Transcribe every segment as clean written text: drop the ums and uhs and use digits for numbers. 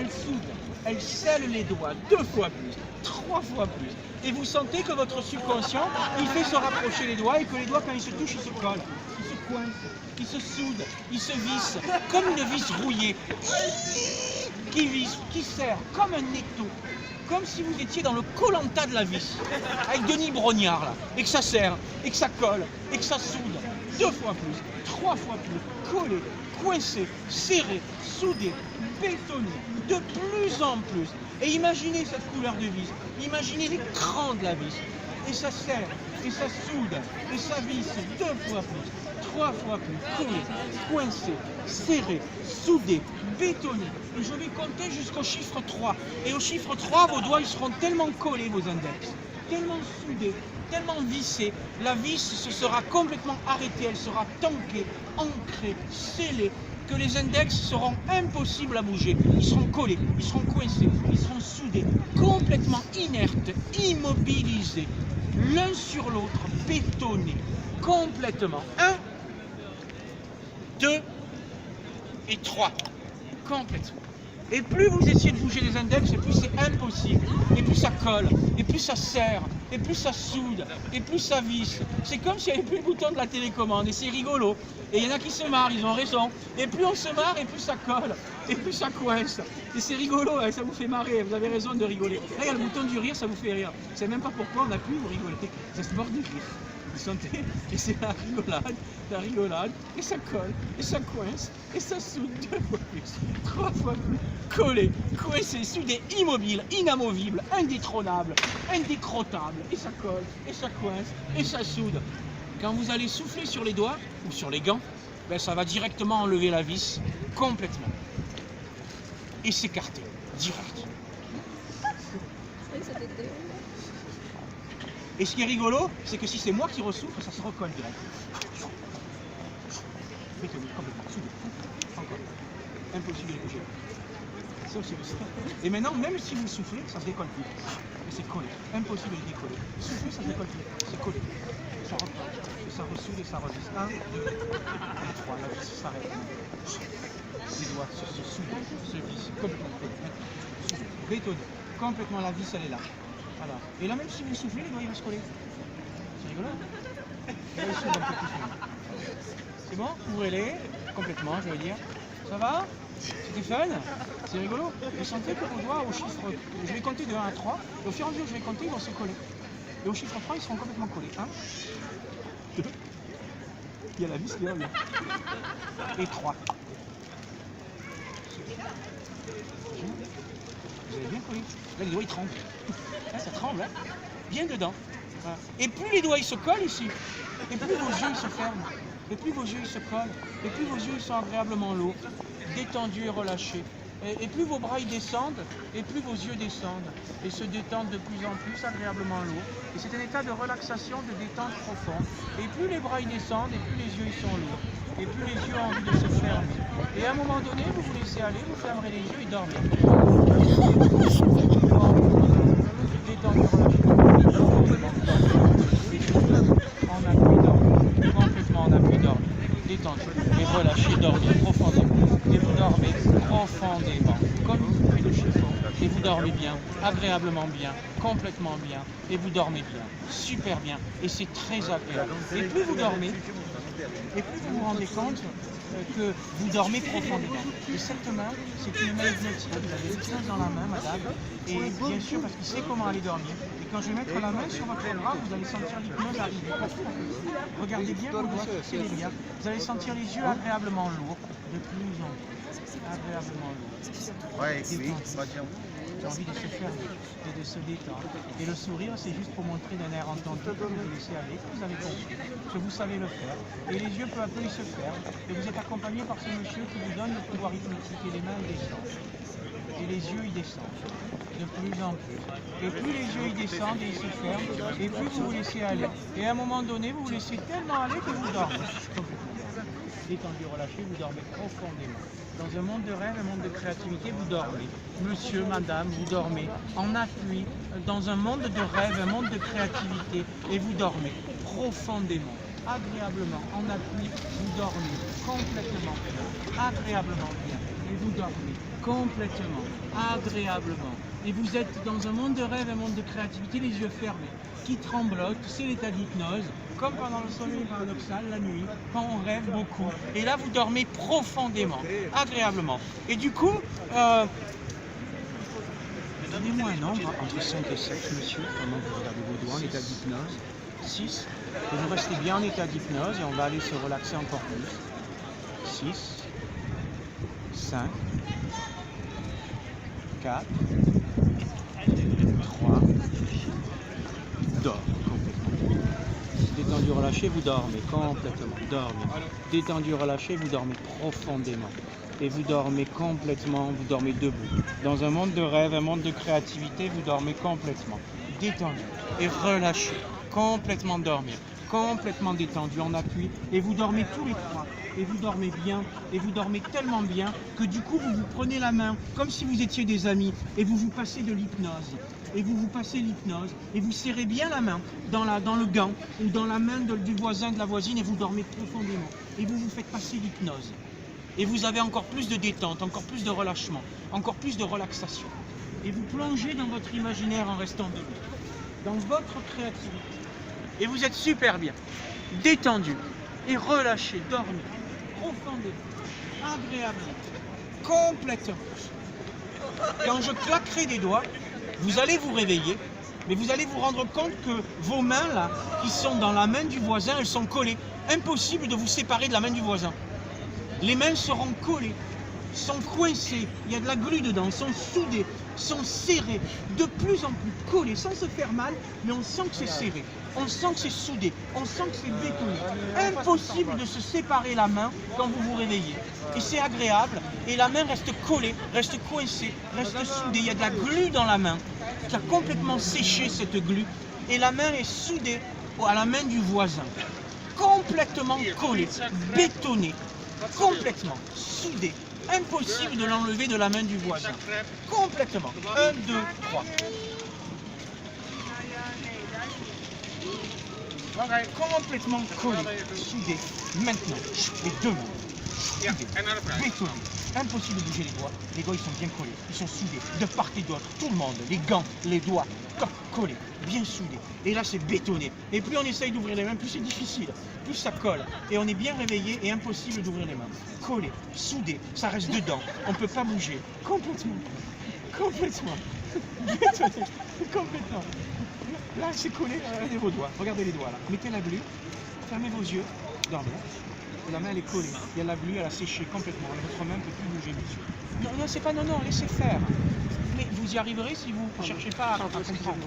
elle soude, elle scelle les doigts 2 fois plus, 3 fois plus. Et vous sentez que votre subconscient, il fait se rapprocher les doigts et que les doigts, quand ils se touchent, ils se collent, ils se coincent, ils se soudent, ils se vissent, comme une vis rouillée, qui visse, qui serre, comme un étau. Comme si vous étiez dans le Koh-Lanta de la vis, avec Denis Brognard, là, et que ça serre, et que ça colle, et que ça soude, 2 fois plus, 3 fois plus, collé, coincé, serré, soudé, bétonné, de plus en plus. Et imaginez cette couleur de vis, imaginez l'écran de la vis, et ça serre, et ça soude, et ça visse 2 fois plus, 3 fois plus, collé, coincé, serré, soudé, bétonné. Et je vais compter jusqu'au chiffre 3. Et au chiffre 3, vos doigts ils seront tellement collés, vos index, tellement soudés, tellement vissés. La vis se sera complètement arrêtée, elle sera tankée, ancrée, scellée, que les index seront impossibles à bouger. Ils seront collés, ils seront coincés, ils seront soudés, complètement inertes, immobilisés, l'un sur l'autre, bétonnés, complètement. 1, 2 et 3. Complètement. Et plus vous essayez de bouger les index, et plus c'est impossible, et plus ça colle, et plus ça serre, et plus ça soude, et plus ça visse. C'est comme s'il n'y avait plus le bouton de la télécommande, et c'est rigolo. Et il y en a qui se marrent, ils ont raison. Et plus on se marre, et plus ça colle, et plus ça coince. Et c'est rigolo, et ça vous fait marrer, vous avez raison de rigoler. Là, il y a le bouton du rire, ça vous fait rire. Je ne sais même pas pourquoi on a pu vous rigoler. Ça se mord du rire. Vous sentez? Et c'est la rigolade, et ça colle, et ça coince, et ça soude 2 fois plus, 3 fois plus, collé, coincé, soudé, immobile, inamovible, indétrônable, indécrottable, et ça colle, et ça coince, et ça soude. Quand vous allez souffler sur les doigts, ou sur les gants, ben ça va directement enlever la vis, complètement. Et s'écarter, direct. Et ce qui est rigolo, c'est que si c'est moi qui ressouffle, ça se recolle direct. Bétonné, complètement, soudé. Encore. Impossible de bouger. Ça aussi, et maintenant, même si vous soufflez, ça se décolle plus. Et c'est collé. Impossible de décoller. Souffler, ça se décolle plus. C'est collé. Ça repart. Et ça ressoude et ça revisse. 1, 2, 3. La vis s'arrête. Les doigts se soudent, se vissent. Complètement collé. Bétonné. Complètement, la vis, elle est là. Voilà. Et là, même si vous soufflez, les doigts ils vont se coller. C'est rigolo. Et là, ils s'ouvrent un peu plus. C'est bon? Ouvrez-les complètement, je veux dire. Ça va? C'était fun? C'est rigolo. Vous sentez que vos doigts au chiffre... Je vais compter de 1 à 3. Et au fur et à mesure que je vais compter, ils vont se coller. Et au chiffre 3, ils seront complètement collés. 1, 2. Il y a la vis là. Et 3. Vous avez bien collé. Là, les doigts, ils tremblent. Là, ça tremble, hein. Bien dedans. Voilà. Et plus les doigts, ils se collent ici, et plus vos yeux, ils se ferment. Et plus vos yeux, ils se collent. Et plus vos yeux, ils sont agréablement lourds, détendus et relâchés. Et plus vos bras, ils descendent, et plus vos yeux descendent. Et se détendent de plus en plus, agréablement lourds. Et c'est un état de relaxation, de détente profonde. Et plus les bras, ils descendent, et plus les yeux, ils sont lourds. Et plus les yeux ont envie de se fermer. Et à un moment donné, vous vous laissez aller, vous fermerez les yeux et dormez. Détendu, en appui dormir, complètement en appui dormir, détendu et relâché, dormir profondément. Et vous dormez profondément, comme une bouffée de chiffon. Et vous dormez bien, agréablement bien, complètement bien. Et vous dormez bien, super bien. Et c'est très agréable. Et plus vous dormez, et plus vous vous rendez compte que vous dormez profondément. Et cette main, c'est une main hypnotique. Vous avez l'hypnose dans la main, madame. Et bien sûr, parce qu'il sait comment aller dormir. Et quand je vais mettre la main sur votre bras, vous allez sentir l'hypnose arriver. Regardez bien vos doigts, fixez les liens. Vous allez sentir les yeux agréablement lourds, de plus en plus. Agréablement lourds. Ouais, oui, J'ai envie de se fermer et de se détendre. Et le sourire, c'est juste pour montrer d'un air entendu que vous vous laissez aller, que vous avez compris, que vous savez le faire. Et les yeux peu à peu, ils se ferment. Et vous êtes accompagné par ce monsieur qui vous donne le pouvoir hypnotique et les mains descendent. Et les yeux, ils descendent. De plus en plus. Et plus les yeux, ils descendent et ils se ferment, et plus vous vous laissez aller. Et à un moment donné, vous vous laissez tellement aller que vous dormez. Détendu, relâché, vous dormez profondément. Dans un monde de rêve, un monde de créativité, vous dormez. Monsieur, madame, vous dormez en appui, dans un monde de rêve, un monde de créativité, et vous dormez profondément, agréablement, en appui, vous dormez complètement bien, agréablement bien, et vous dormez complètement, agréablement. Et vous êtes dans un monde de rêve, un monde de créativité, les yeux fermés, qui tremblotent, c'est l'état d'hypnose, comme pendant le sommeil paradoxal, la nuit, quand on rêve beaucoup. Et là, vous dormez profondément, agréablement. Et du coup, donnez-moi un nombre entre 5 et 7, monsieur, pendant que vous regardez vos doigts en état d'hypnose. 6. Et vous restez bien en état d'hypnose et on va aller se relaxer encore plus. 6, 5, 4, 3, dors complètement. Détendu, relâché, vous dormez complètement, dormez. Détendu, relâché, vous dormez profondément. Et vous dormez complètement, vous dormez debout. Dans un monde de rêve, un monde de créativité, vous dormez complètement. Détendu et relâché, complètement dormir, complètement détendu en appui. Et vous dormez tous les trois. Et vous dormez bien, et vous dormez tellement bien que du coup vous vous prenez la main comme si vous étiez des amis et vous vous passez de l'hypnose. Et vous vous passez l'hypnose et vous serrez bien la main dans le gant ou dans la main du voisin, de la voisine et vous dormez profondément. Et vous vous faites passer l'hypnose. Et vous avez encore plus de détente, encore plus de relâchement, encore plus de relaxation. Et vous plongez dans votre imaginaire en restant debout, dans votre créativité. Et vous êtes super bien, détendu et relâché, dormi, profondément, agréablement, complètement. Quand je claquerai des doigts, vous allez vous réveiller, mais vous allez vous rendre compte que vos mains, là, qui sont dans la main du voisin, elles sont collées. Impossible de vous séparer de la main du voisin. Les mains seront collées, sont coincées, il y a de la glu dedans, sont soudées, sont serrées, de plus en plus collées, sans se faire mal, mais on sent que c'est serré, on sent que c'est soudé, on sent que c'est bétonné. Impossible de se séparer la main quand vous vous réveillez. Et c'est agréable, et la main reste collée, reste coincée, reste soudée. Il y a de la glu dans la main, qui a complètement séché cette glu, et la main est soudée à la main du voisin. Complètement collée, bétonnée. Complètement soudé, impossible de l'enlever de la main du voisin. Complètement. 1, 2, 3. Complètement collé, soudé. Maintenant, les deux mains. Soudées, bétonnées. Impossible de bouger les doigts. Les doigts, ils sont bien collés. Ils sont soudés de part et d'autre. Tout le monde, les gants, les doigts, collés, bien soudés. Et là, c'est bétonné. Et plus on essaye d'ouvrir les mains, plus c'est difficile. Plus ça colle. Et on est bien réveillé et impossible d'ouvrir les mains. Collé, soudé, ça reste dedans. On ne peut pas bouger. Complètement. Complètement. Bétonné. Complètement. Là, c'est collé. Regardez vos doigts. Regardez les doigts là. Mettez la glu. Fermez vos yeux. Dormez. Et la main elle est collée, il y a la glu, elle a séché complètement, votre main ne peut plus bouger, monsieur. Non, non, c'est pas non, laissez faire. Mais vous y arriverez si vous ne cherchez pas à comprendre.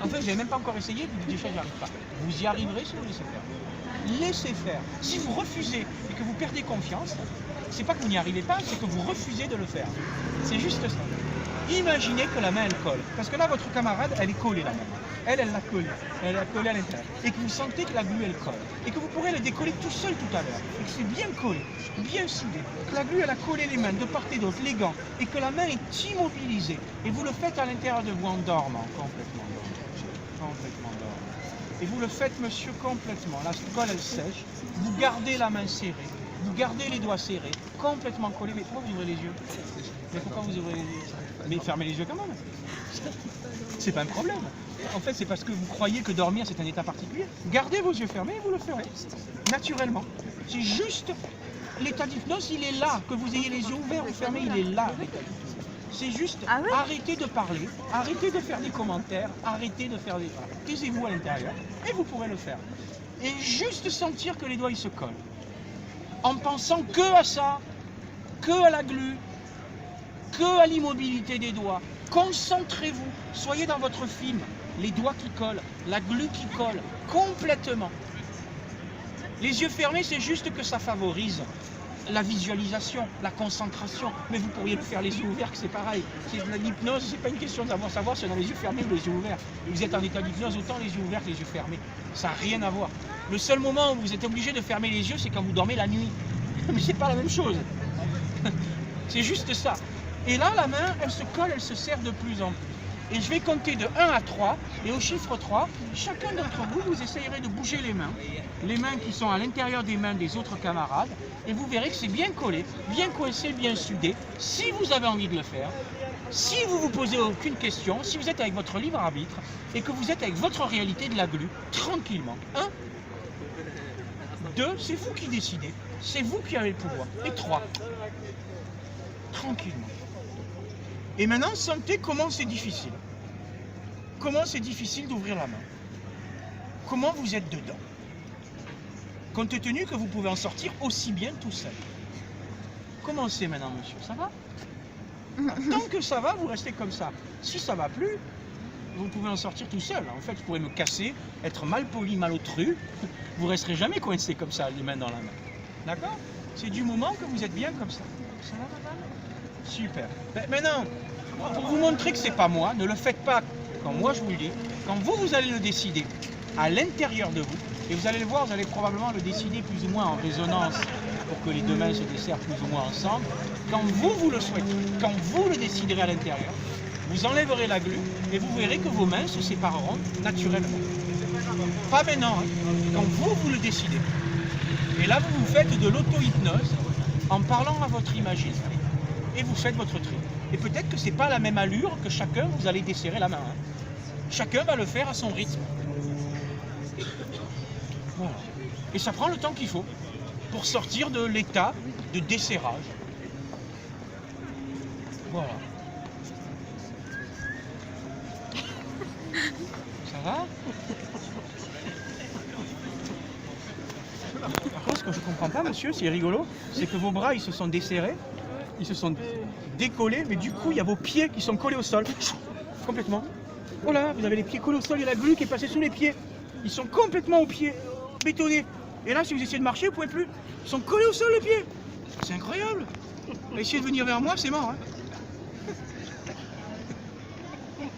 En fait, je n'ai même pas encore essayé, vous dites déjà j'y arrive pas. Vous y arriverez si vous laissez faire. Laissez faire. Si vous refusez et que vous perdez confiance, c'est pas que vous n'y arrivez pas, c'est que vous refusez de le faire. C'est juste ça. Imaginez que la main elle colle. Parce que là, votre camarade, elle est collée la main. Elle l'a collée. Elle l'a collée à l'intérieur. Et que vous sentez que la glu, elle colle. Et que vous pourrez le décoller tout seul tout à l'heure. Et que c'est bien collé, bien soudé. Que la glu, elle a collé les mains de part et d'autre, les gants. Et que la main est immobilisée. Et vous le faites à l'intérieur de vous en dormant. Complètement dormant. Complètement dormant. Et vous le faites, monsieur, complètement. La colle, elle sèche. Vous gardez la main serrée. Vous gardez les doigts serrés. Complètement collés. Mais pourquoi vous ouvrez les yeux? Mais pourquoi vous ouvrez les yeux? Mais fermez les yeux quand même. C'est pas un problème. En fait, c'est parce que vous croyez que dormir, c'est un état particulier. Gardez vos yeux fermés et vous le ferez. Naturellement. C'est juste l'état d'hypnose, il est là. Que vous ayez les yeux ouverts ou fermés, il est là. C'est juste arrêtez de parler, arrêtez de faire des commentaires, arrêtez de faire des... Taisez-vous à l'intérieur et vous pourrez le faire. Et juste sentir que les doigts, ils se collent. En pensant que à ça, que à la glu, que à l'immobilité des doigts. Concentrez-vous, soyez dans votre film, les doigts qui collent, la glu qui colle, complètement. Les yeux fermés, c'est juste que ça favorise la visualisation, la concentration, mais vous pourriez le faire les yeux ouverts, que c'est pareil. C'est de l'hypnose, c'est pas une question de savoir si on a les yeux fermés ou les yeux ouverts. Et vous êtes en état d'hypnose, autant les yeux ouverts que les yeux fermés. Ça n'a rien à voir. Le seul moment où vous êtes obligé de fermer les yeux, c'est quand vous dormez la nuit. Mais c'est pas la même chose. C'est juste ça. Et là, la main, elle se colle, elle se serre de plus en plus. Et je vais compter de 1 à 3. Et au chiffre 3, chacun d'entre vous, vous essayerez de bouger les mains qui sont à l'intérieur des mains des autres camarades. Et vous verrez que c'est bien collé, bien coincé, bien soudé. Si vous avez envie de le faire, si vous vous posez aucune question, si vous êtes avec votre libre arbitre et que vous êtes avec votre réalité de la glu, tranquillement. 1, 2, c'est vous qui décidez. C'est vous qui avez le pouvoir. Et 3, tranquillement. Et maintenant, sentez comment c'est difficile. Comment c'est difficile d'ouvrir la main. Comment vous êtes dedans. Compte tenu que vous pouvez en sortir aussi bien tout seul. Commencez maintenant, monsieur. Ça va? Tant que ça va, vous restez comme ça. Si ça va plus, vous pouvez en sortir tout seul. En fait, vous pourrez me casser, être mal poli, malotru. Vous ne resterez jamais coincé comme ça, les mains dans la main. D'accord? C'est du moment que vous êtes bien comme ça. Ça va, madame? Super. Ben, maintenant, pour vous montrer que c'est pas moi, ne le faites pas quand moi je vous le dis. Quand vous allez le décider à l'intérieur de vous, et vous allez le voir, vous allez probablement le décider plus ou moins en résonance pour que les deux mains se desserrent plus ou moins ensemble. Quand vous le souhaitez, quand vous le déciderez à l'intérieur, vous enlèverez la glu et vous verrez que vos mains se sépareront naturellement. Pas maintenant, hein, quand vous le décidez. Et là, vous faites de l'auto-hypnose en parlant à votre imaginaire. Et vous faites votre tri. Et peut-être que ce n'est pas la même allure que chacun, vous allez desserrer la main. Hein. Chacun va le faire à son rythme. Voilà. Et ça prend le temps qu'il faut pour sortir de l'état de desserrage. Voilà. Ça va? Par contre, ce que je ne comprends pas, monsieur, c'est rigolo, c'est que vos bras, ils se sont desserrés, ils se sont décollés, mais du coup, il y a vos pieds qui sont collés au sol. Complètement. Voilà, vous avez les pieds collés au sol, il y a la glu qui est passée sous les pieds. Ils sont complètement aux pieds, bétonnés. Et là, si vous essayez de marcher, vous ne pouvez plus. Ils sont collés au sol, les pieds. C'est incroyable. Essayez de venir vers moi, c'est mort. Hein.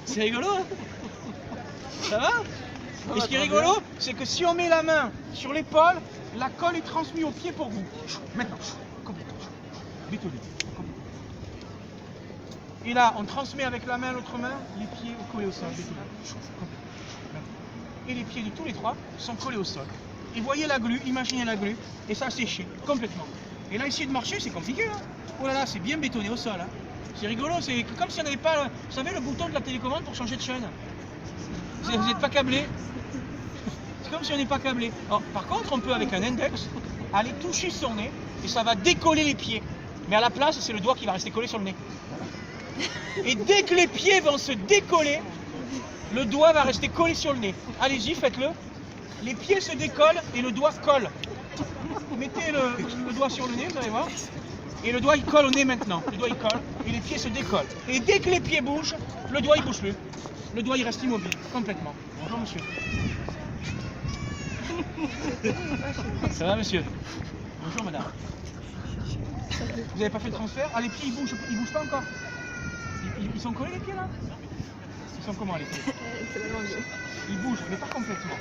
C'est rigolo, hein. Ça va? Et ce qui est rigolo, c'est que si on met la main sur l'épaule, la colle est transmise au pied pour vous. Maintenant, complètement. Bétonné. Et là, on transmet avec la main, l'autre main, les pieds collés au sol. Bétonné. Et les pieds de tous les trois sont collés au sol. Et voyez la glu, imaginez la glu, et ça a séché complètement. Et là, essayer de marcher, c'est compliqué. Hein. Oh là là, c'est bien bétonné au sol. Hein. C'est rigolo, c'est comme si on n'avait pas, vous savez, le bouton de la télécommande pour changer de chaîne. Vous n'êtes pas câblé. C'est comme si on n'est pas câblé. Alors, par contre, on peut, avec un index, aller toucher son nez, et ça va décoller les pieds. Mais à la place, c'est le doigt qui va rester collé sur le nez. Et dès que les pieds vont se décoller, le doigt va rester collé sur le nez. Allez-y, faites-le. Les pieds se décollent et le doigt colle. Mettez le doigt sur le nez, vous allez voir. Et le doigt il colle au nez maintenant. Le doigt il colle et les pieds se décollent. Et dès que les pieds bougent, le doigt il bouge plus. Le doigt il reste immobile, complètement. Bonjour monsieur. Ça va monsieur? Bonjour madame. Vous n'avez pas fait le transfert? Ah les pieds ils bougent pas encore? Ils sont collés les pieds là? Ils sont comment les pieds? Ils bougent, mais pas complètement.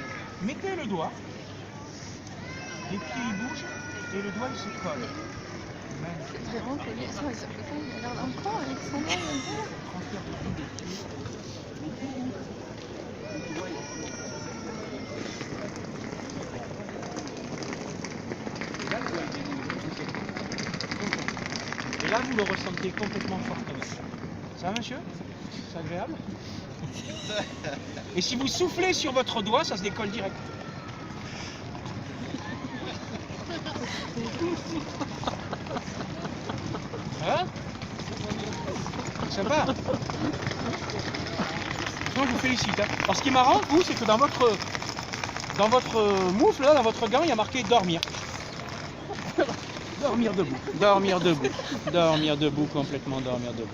Mettez le doigt, les pieds ils bougent et le doigt il se colle. C'est vraiment que les gens, il a l'air d'un corps avec son nez. Et là vous le ressentez complètement fortement. Ça va monsieur? C'est agréable? Et si vous soufflez sur votre doigt, ça se décolle direct. Hein? Sympa. Franchement, je vous félicite. Hein. Alors, ce qui est marrant, vous, c'est que dans votre moufle, là, dans votre gant, il y a marqué dormir. Dormir debout. Dormir debout. Dormir debout, complètement dormir debout.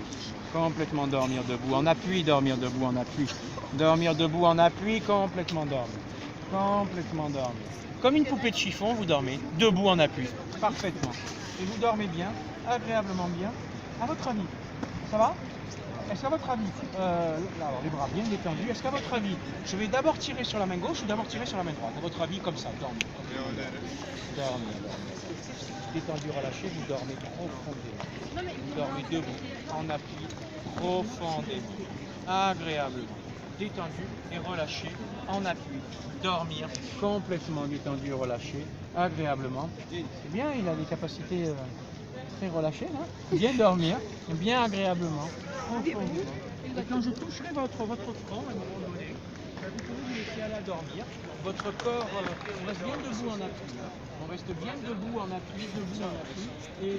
Complètement dormir debout. En appui, dormir debout, en appui. Dormir debout, en appui, complètement dormir. Complètement dormir. Comme une poupée de chiffon, vous dormez. Debout, en appui. Parfaitement. Et vous dormez bien, agréablement bien. À votre avis, ça va? Est-ce qu'à votre avis, alors les bras bien détendus, est-ce qu'à votre avis, je vais d'abord tirer sur la main gauche ou d'abord tirer sur la main droite? À votre avis, comme ça, dormir. Dormir. Détendu, relâché, vous dormez profondément. Vous dormez debout, en appui, profondément. agréablement, détendu et relâché, en appui, dormir complètement détendu et relâché, agréablement. C'est bien, il a des capacités très relâchées, là. Bien dormir, bien agréabement, profondément. Et quand je toucherai votre front à un moment donné, vous pouvez vous laisser aller à dormir. Votre corps, on reste bien debout en appui. On reste bien debout en appui, et